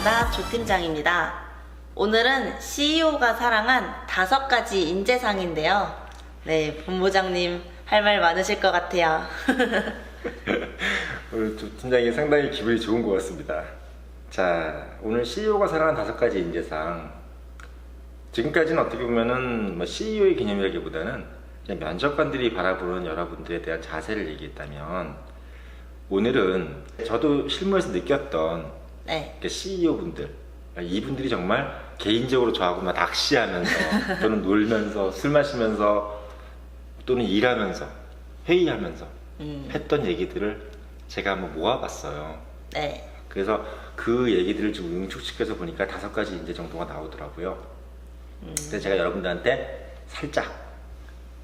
담당 조 팀장입니다. 오늘은 CEO가 사랑한 5가지 인재상인데요. 네, 본부장님 할 말 많으실 것 같아요. 오늘 조 팀장이 상당히 기분이 좋은 것 같습니다. 자, 오늘 CEO가 사랑한 5가지 인재상. 지금까지는 어떻게 보면은 뭐 CEO의 개념이라기보다는 그냥 면접관들이 바라보는 여러분들에 대한 자세를 얘기했다면, 오늘은 저도 실무에서 느꼈던 네. CEO분들, 이분들이 정말 개인적으로 저하고 막 낚시하면서 또는 놀면서 술 마시면서 또는 일하면서 회의하면서 했던 얘기들을 제가 한번 모아봤어요. 네. 그래서 그 얘기들을 좀 응축시켜서 보니까 5가지 인재 정도가 나오더라고요. 근데 제가 여러분들한테 살짝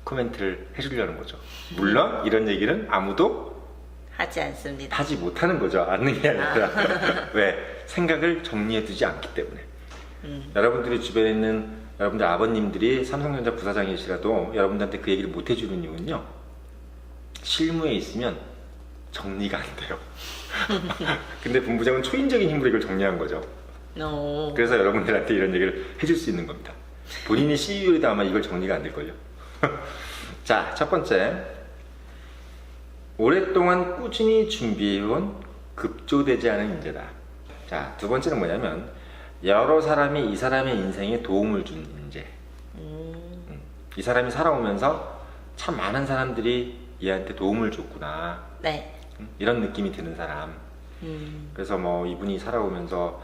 코멘트를 해주려는 거죠. 물론 이런 얘기는 아무도 하지 않습니다. 하지 못하는 거죠. 않는 게 아니라. 왜? 생각을 정리해두지 않기 때문에. 여러분들의 주변에 있는 여러분들 아버님들이 삼성전자 부사장이시라도 여러분들한테 그 얘기를 못 해주는 이유는요, 실무에 있으면 정리가 안 돼요. 근데 본부장은 초인적인 힘으로 이걸 정리한 거죠. 그래서 여러분들한테 이런 얘기를 해줄 수 있는 겁니다. 본인이 CEO에도 아마 이걸 정리가 안 될걸요. 자, 첫 번째, 오랫동안 꾸준히 준비해온 급조되지 않은 인재다. 자, 두 번째는 뭐냐면, 여러 사람이 이 사람의 인생에 도움을 준 인재. 이 사람이 살아오면서 참 많은 사람들이 얘한테 도움을 줬구나. 네. 이런 느낌이 드는 사람. 그래서 뭐 이분이 살아오면서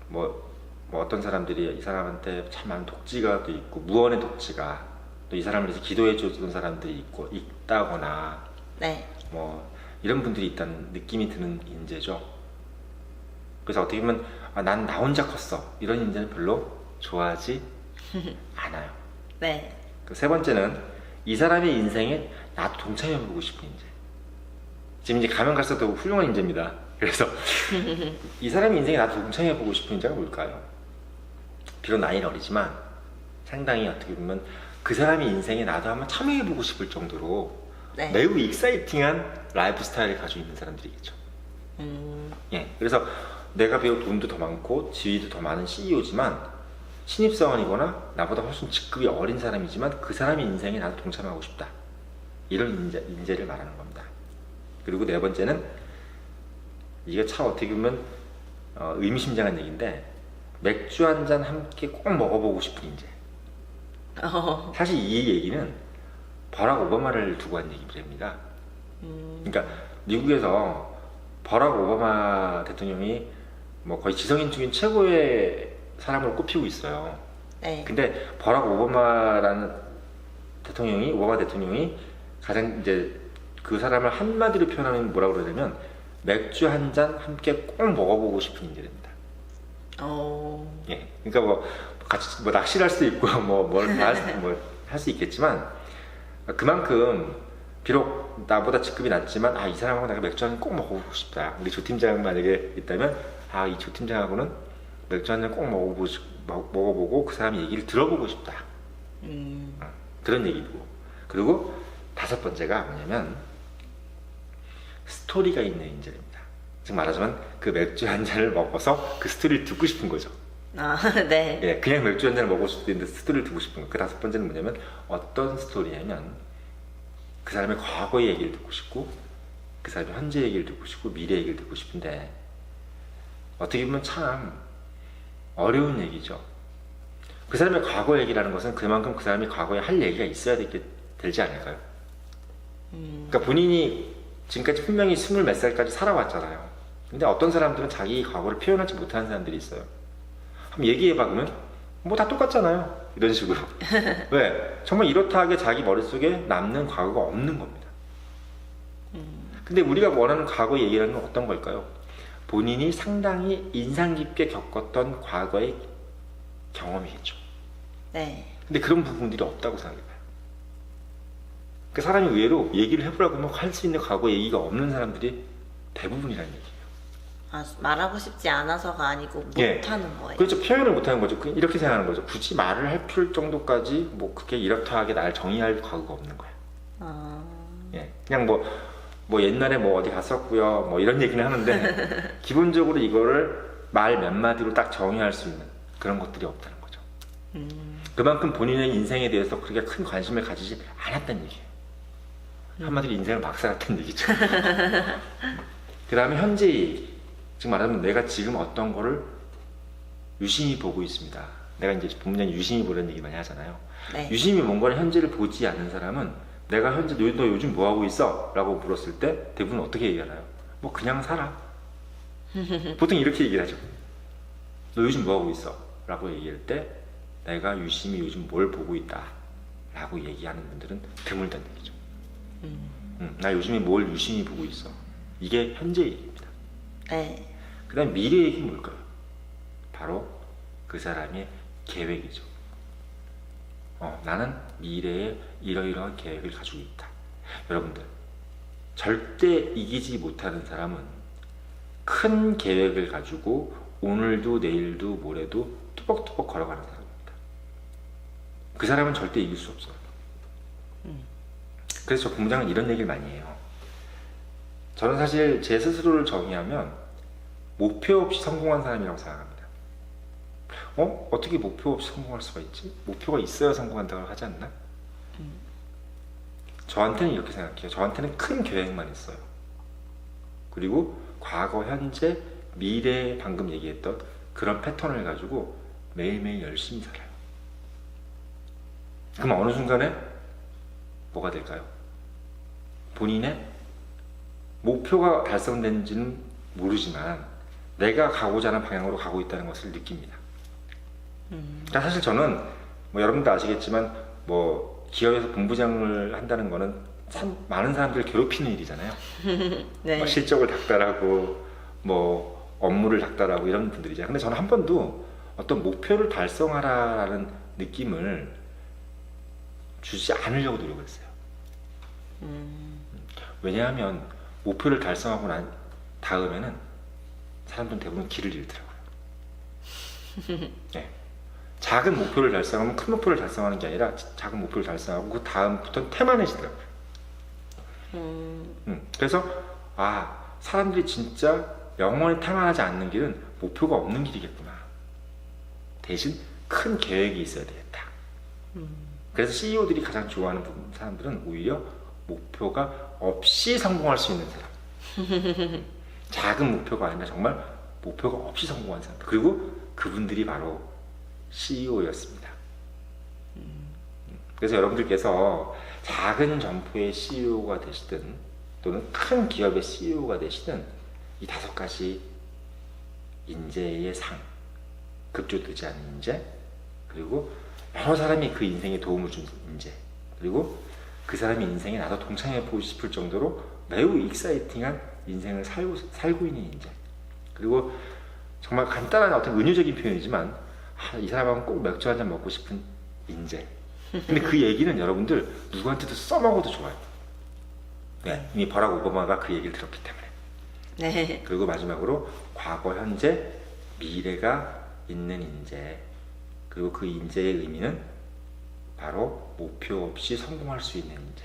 뭐 어떤 사람들이 이 사람한테 참 많은 독지가 또 있고, 무언의 독지가 또 이 사람을 위해서 기도해 줬던 사람들이 있다거나, 네. 뭐 이런 분들이 있다는 느낌이 드는 인재죠. 그래서 어떻게 보면 난 나 혼자 컸어, 이런 인재는 별로 좋아하지 않아요. 네. 그 세 번째는 이 사람의 인생에 나도 동참해보고 싶은 인재. 지금 이제 가면 갈수록 더 훌륭한 인재입니다. 그래서 이 사람의 인생에 나도 동참해보고 싶은 인재가 뭘까요? 비록 나이는 어리지만 상당히 어떻게 보면 그 사람의 인생에 나도 한번 참여해보고 싶을 정도로 네. 매우 익사이팅한 라이프 스타일을 가지고 있는 사람들이겠죠. 예, 그래서 내가 비록 돈도 더 많고 지위도 더 많은 CEO지만 신입사원이거나 나보다 훨씬 직급이 어린 사람이지만 그 사람의 인생에 나도 동참하고 싶다, 이런 인재를 말하는 겁니다. 그리고 네 번째는, 이게 참 어떻게 보면 의미심장한 얘기인데, 맥주 한 잔 함께 꼭 먹어보고 싶은 인재. 사실 이 얘기는 버락 오바마를 두고 한 얘기입니다. 그러니까 미국에서 버락 오바마 대통령이 뭐 거의 지성인 중인 최고의 사람으로 꼽히고 있어요. 네. 근데 버락 오바마 대통령이 가장 이제 그 사람을 한마디로 표현하면 뭐라고 그러냐면, 맥주 한 잔 함께 꼭 먹어보고 싶은 인재입니다. 예, 그러니까 뭐 같이 뭐 낚시를 할 수도 있고 뭘 할 수 있겠지만, 그만큼 비록 나보다 직급이 낮지만 이 사람하고 내가 맥주 한 잔 꼭 먹어보고 싶다. 우리 조 팀장 만약에 있다면 이 조 팀장하고는 맥주 한 잔 꼭 먹어보고 그 사람 얘기를 들어보고 싶다. 그런 얘기고. 그리고 5번째가 뭐냐면, 스토리가 있는 인재입니다. 즉 말하자면 그 맥주 한 잔을 먹어서 그 스토리를 듣고 싶은 거죠. 네. 예, 그냥 맥주 한 잔을 먹을 수도 있는데 스토리를 듣고 싶은 거. 그 5번째는 뭐냐면, 어떤 스토리냐면 그 사람의 과거의 얘기를 듣고 싶고, 그 사람의 현재 얘기를 듣고 싶고, 미래 얘기를 듣고 싶은데, 어떻게 보면 참 어려운 얘기죠. 그 사람의 과거 얘기라는 것은 그만큼 그 사람이 과거에 할 얘기가 있어야 되지 않을까요? 그러니까 본인이 지금까지 분명히 20 몇 살까지 살아왔잖아요. 근데 어떤 사람들은 자기 과거를 표현하지 못하는 사람들이 있어요. 한번 얘기해봐 그러면 뭐 다 똑같잖아요, 이런 식으로. 왜? 정말 이렇다 하게 자기 머릿속에 남는 과거가 없는 겁니다. 근데 우리가 원하는 과거 얘기라는 건 어떤 걸까요? 본인이 상당히 인상 깊게 겪었던 과거의 경험이겠죠. 네. 근데 그런 부분들이 없다고 생각해봐요. 그 사람이 의외로 얘기를 해보라고 하면 할 수 있는 과거 얘기가 없는 사람들이 대부분이라는 얘기예요. 말하고 싶지 않아서가 아니고 예. 못하는 거예요. 그렇죠. 표현을 못하는 거죠. 이렇게 생각하는 거죠. 굳이 말을 할 필요 정도까지 뭐 그게 이렇다 하게 날 정의할 과거가 없는 거야. 예. 그냥 뭐 옛날에 뭐 어디 갔었고요, 뭐 이런 얘기는 하는데 기본적으로 이거를 말 몇 마디로 딱 정의할 수 있는 그런 것들이 없다는 거죠. 그만큼 본인의 인생에 대해서 그렇게 큰 관심을 가지지 않았다는 얘기예요. 한마디로 인생을 막 살았다는 얘기죠. 그 다음에 현재 얘기. 지금 말하면 내가 지금 어떤 거를 유심히 보고 있습니다. 내가 이제 본문에 유심히 보라는 얘기 많이 하잖아요. 네. 유심히 뭔가를 현재를 보지 않는 사람은 내가 현재 너 요즘 뭐 하고 있어? 라고 물었을 때 대부분 어떻게 얘기하나요? 뭐 그냥 살아. 보통 이렇게 얘기를 하죠. 너 요즘 뭐 하고 있어? 라고 얘기할 때 내가 유심히 요즘 뭘 보고 있다 라고 얘기하는 분들은 드물다는 얘기죠. 나 요즘에 뭘 유심히 보고 있어. 이게 현재 얘기입니다. 네. 그 다음 미래 얘기는 뭘까요? 바로 그 사람의 계획이죠. 나는 미래에 이러이러한 계획을 가지고 있다. 여러분들, 절대 이기지 못하는 사람은 큰 계획을 가지고 오늘도 내일도 모레도 투벅투벅 걸어가는 사람입니다. 그 사람은 절대 이길 수 없어요. 그래서 저 본부장은 이런 얘기를 많이 해요. 저는 사실 제 스스로를 정의하면 목표 없이 성공한 사람이라고 생각합니다. 어떻게 목표 없이 성공할 수가 있지? 목표가 있어야 성공한다고 하지 않나? 저한테는 이렇게 생각해요. 저한테는 큰 계획만 있어요. 그리고 과거, 현재, 미래 방금 얘기했던 그런 패턴을 가지고 매일매일 열심히 살아요. 그럼 어느 순간에 뭐가 될까요? 본인의 목표가 달성된지는 모르지만 내가 가고자 하는 방향으로 가고 있다는 것을 느낍니다. 그러니까 사실 저는 뭐 여러분도 아시겠지만 뭐 기업에서 본부장을 한다는 거는 참 많은 사람들을 괴롭히는 일이잖아요. 네. 뭐 실적을 닥달하고 뭐 업무를 닥달하고 이런 분들이잖아요. 근데 저는 한 번도 어떤 목표를 달성하라라는 느낌을 주지 않으려고 노력을 했어요. 왜냐하면 목표를 달성하고 난 다음에는 사람들은 대부분 길을 잃더라고요. 네. 작은 목표를 달성하면 큰 목표를 달성하는 게 아니라 작은 목표를 달성하고 그 다음부터는 태만해지더라고요. 그래서 사람들이 진짜 영원히 태만하지 않는 길은 목표가 없는 길이겠구나. 대신 큰 계획이 있어야 되겠다. 그래서 CEO들이 가장 좋아하는 사람들은 오히려 목표가 없이 성공할 수 있는 사람. 작은 목표가 아니라 정말 목표가 없이 성공한 사람. 그리고 그분들이 바로 CEO였습니다. 그래서 여러분들께서 작은 점포의 CEO가 되시든 또는 큰 기업의 CEO가 되시든 이 5가지 인재의 상, 급조되지 않은 인재, 그리고 여러 사람이 그 인생에 도움을 준 인재, 그리고 그 사람의 인생에 나도 동참해 보고 싶을 정도로 매우 익사이팅한 인생을 살고 있는 인재, 그리고 정말 간단한 어떤 은유적인 표현이지만 이 사람하고 꼭 맥주 한잔 먹고 싶은 인재. 근데 그 얘기는 여러분들 누구한테도 써먹어도 좋아요. 네, 이미 버락 오바마가 그 얘기를 들었기 때문에. 네. 그리고 마지막으로 과거, 현재, 미래가 있는 인재. 그리고 그 인재의 의미는 바로 목표 없이 성공할 수 있는 인재.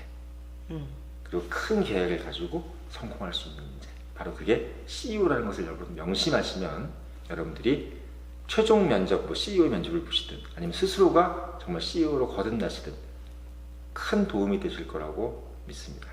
그리고 큰 계획을 가지고 성공할 수 있는 인재. 바로 그게 CEO라는 것을 여러분 명심하시면 여러분들이 최종 면접, 뭐 CEO 면접을 보시든 아니면 스스로가 정말 CEO로 거듭나시든 큰 도움이 되실 거라고 믿습니다.